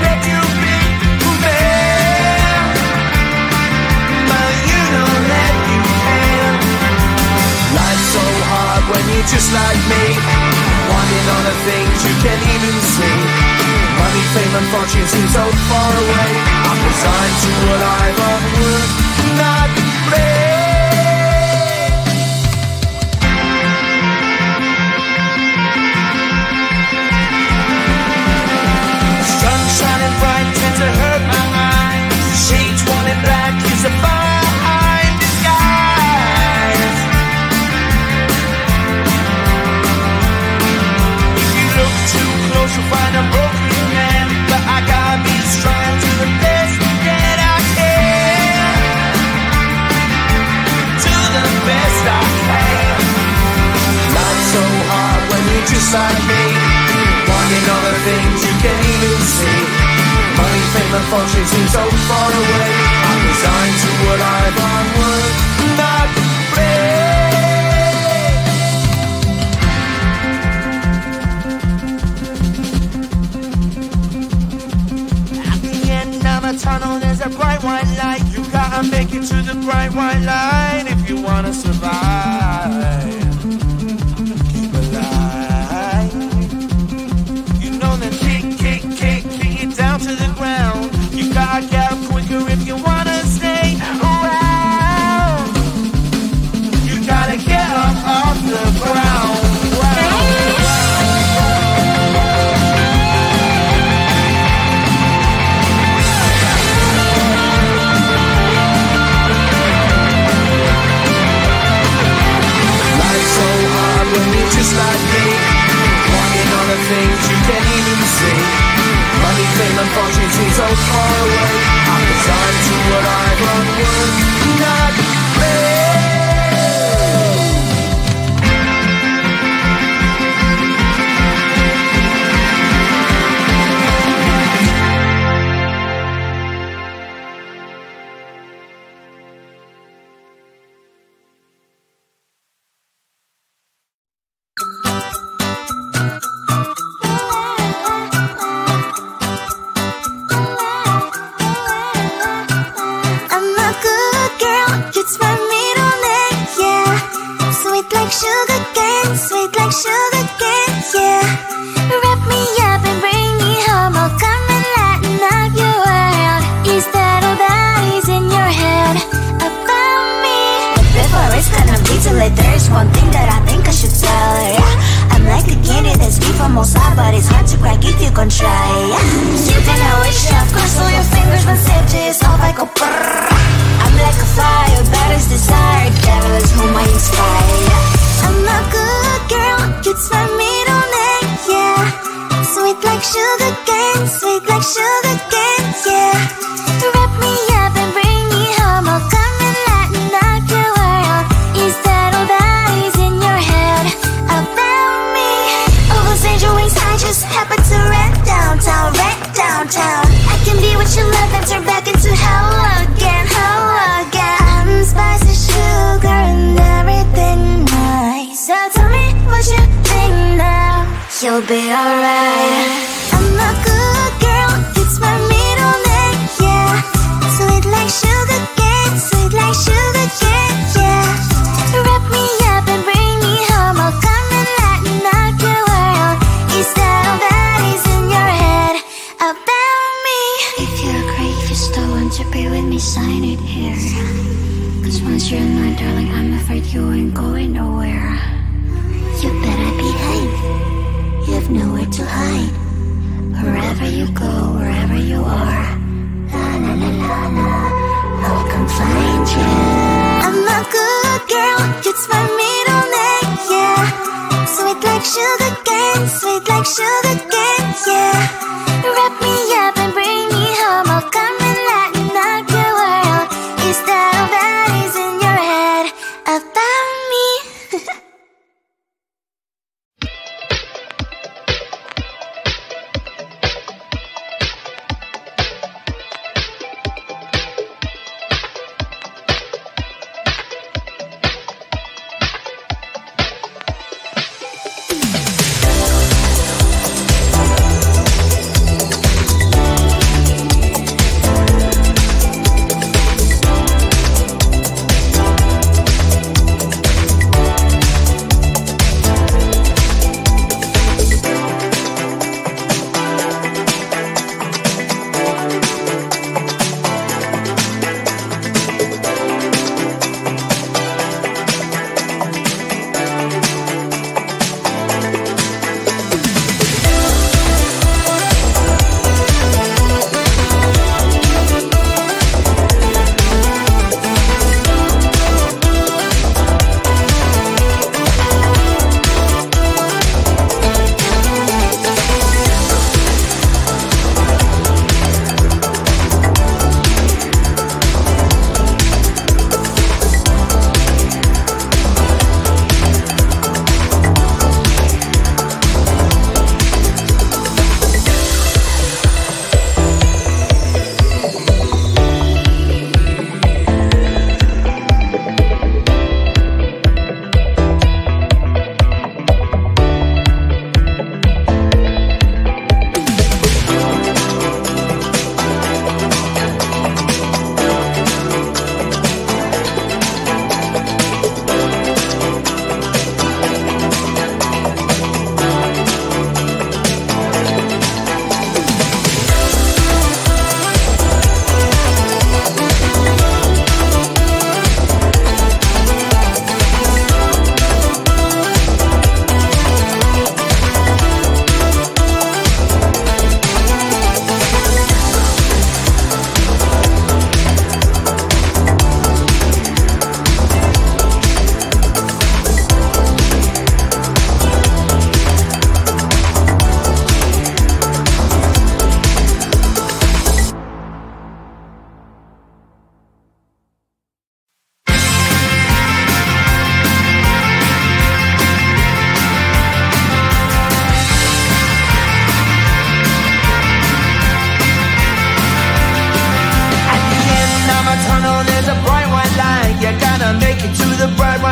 let you be man, but you don't let you can. Life's so hard when you're just like me, wanting all the things you can't even see. Money, fame and fortune seem so far away. I'm resigned to what I've unworked, not play. Sun shining bright tends to hurt my mind. Shades worn in black is a fine disguise. If you look too close you'll find a broken man, but I gotta be strong to the best that I can. To the best I can. Life's so hard when you're just like me, wanting all the things you can't even see. Money, fame and fortune seem so far away. I'm resigned to what I've unworked, not play. At the end of a tunnel there's a bright white light. You gotta make it to the bright white light if you wanna survive. Keep alive. You know that kick it down to the ground. You gotta get up quicker if you wanna stay around. You gotta get up off the ground. Life's so hard when you're just like me, wanting all the things you can't even see. Money, fame and fortune seem so far away. I'm resigned to what I've unworked, not play. You'll be alright. I'm a good girl, it's my middle name, yeah. Sweet like sugar cane, sweet like sugar cane, yeah. Wrap me up and bring me home, I'll come and lighten up your world. Is that all that is in your head about me? If you're great, if you still want to be with me, sign it here. Cause once you're mine, darling, I'm afraid you ain't going nowhere. You better behave, you have nowhere to hide. Wherever you go, wherever you are, la la la la la, I'll come find you. I'm a good girl, it's my middle name, yeah. Sweet like sugar cane, sweet like sugar cane, yeah. Wrap me up and bring me home, I'll come and lighten up your world. Is that all that is in your head about me?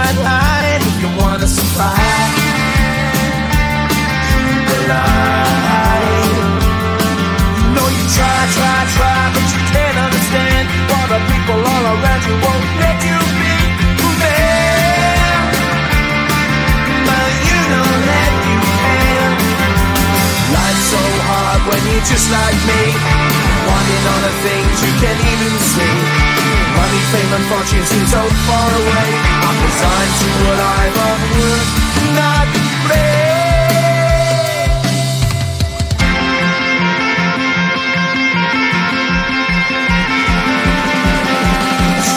bright line if you wanna survive. The line. You know you try, but you can't understand why the people all around you won't let you be who they are. But you know that you can. Life's so hard when you're just like me, wanting all the things you can't even see. Money, fame and fortune seem so far away. I'm resigned to what I've unworked, not play.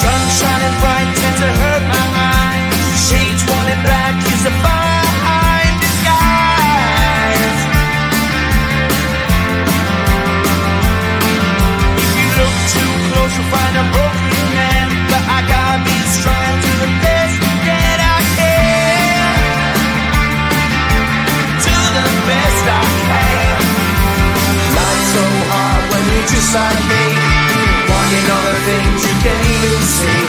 Sun shining bright tends to hurt my eyes. Shades worn in black is a fine disguise. If you look too close you'll find a broken man, but I gotta be strong to the best that I can. To the best I can. Life's so hard when you're just like me, wanting all the things you can't even see.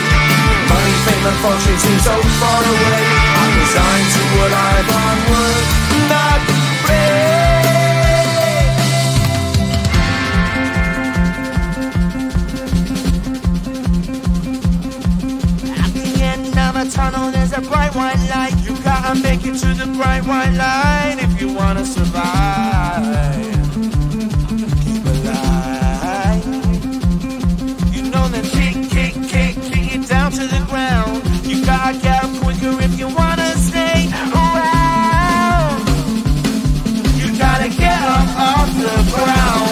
Money, fame and fortune seem so far away. I'm resigned to what I've unworked, not at the end of a tunnel there's a bright white light. You gotta make it to the bright white line if you wanna survive. Keep alive. You know that kick it down to the ground. You gotta get up quicker if you wanna stay around. You gotta get up off the ground.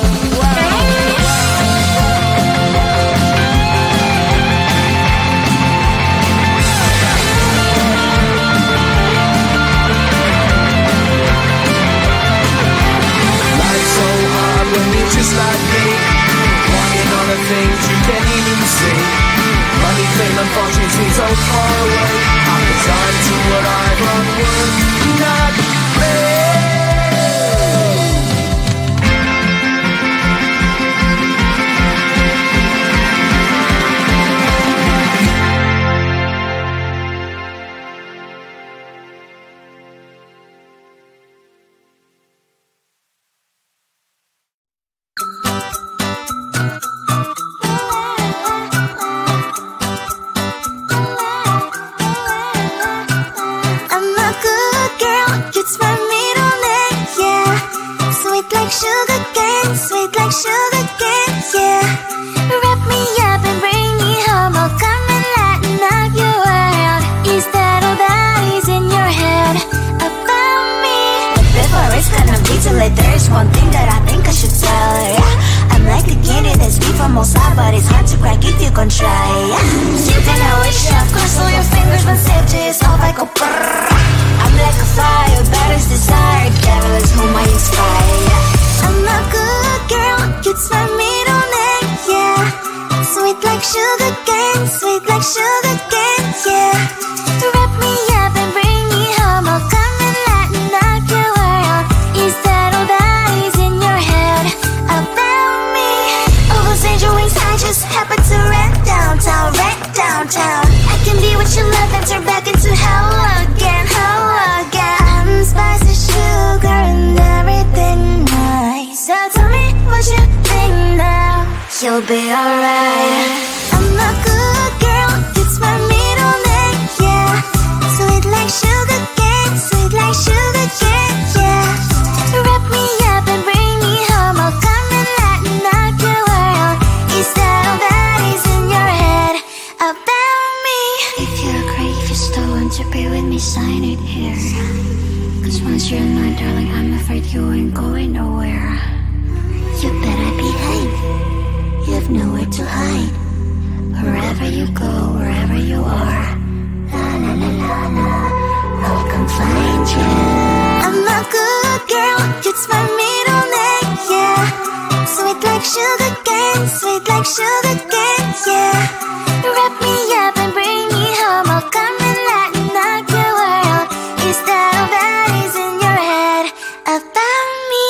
Life's so hard when you're just like me, wanting all the things you can't even see. Money, fame and fortune seem so far away. I'm resigned to what I've unworked, not play. You'll be alright. I'm a good girl, it's my middle name, yeah. Sweet like sugar cane, sweet like sugar cane, yeah. Wrap me up and bring me home, I'll come and lighten up your world. Is that all that is in your head about me? If you're great, if you still want to be with me, sign it here. Cause once you're mine, darling, I'm afraid you ain't going nowhere. You better behave, you've nowhere to hide. Wherever you go, wherever you are, la la la la la, I'll come find you. I'm a good girl, it's my middle name, yeah. Sweet like sugar cane, sweet like sugar cane, yeah. Wrap me up and bring me home, I'll come and lighten up your world. Is that all that is in your head about me?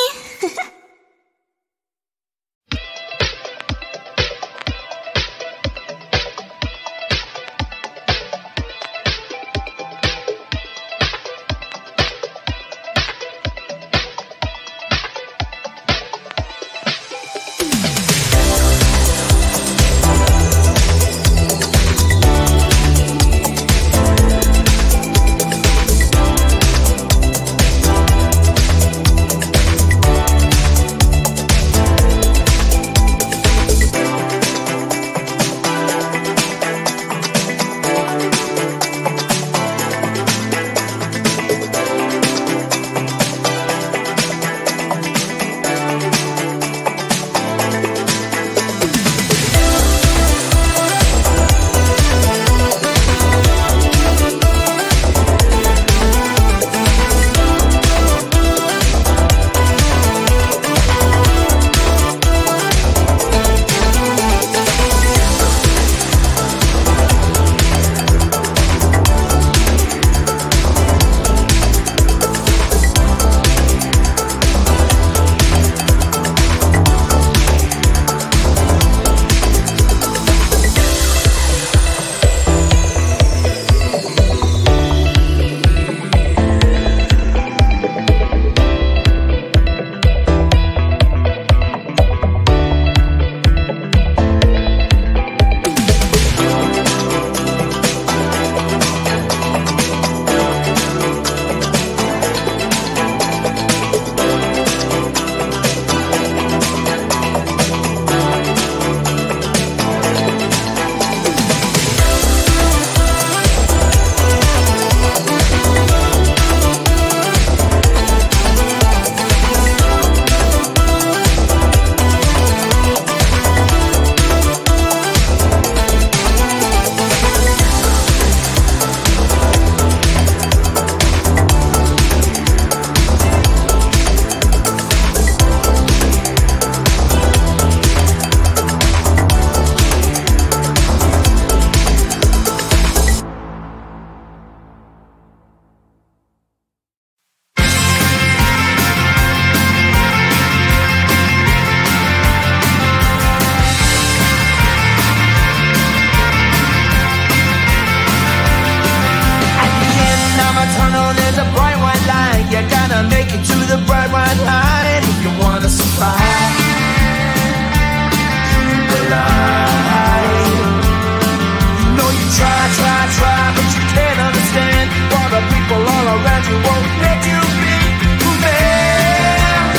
people all around you won't let you be who man.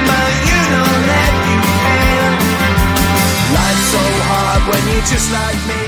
But you know that you can. Life's so hard when you're just like me.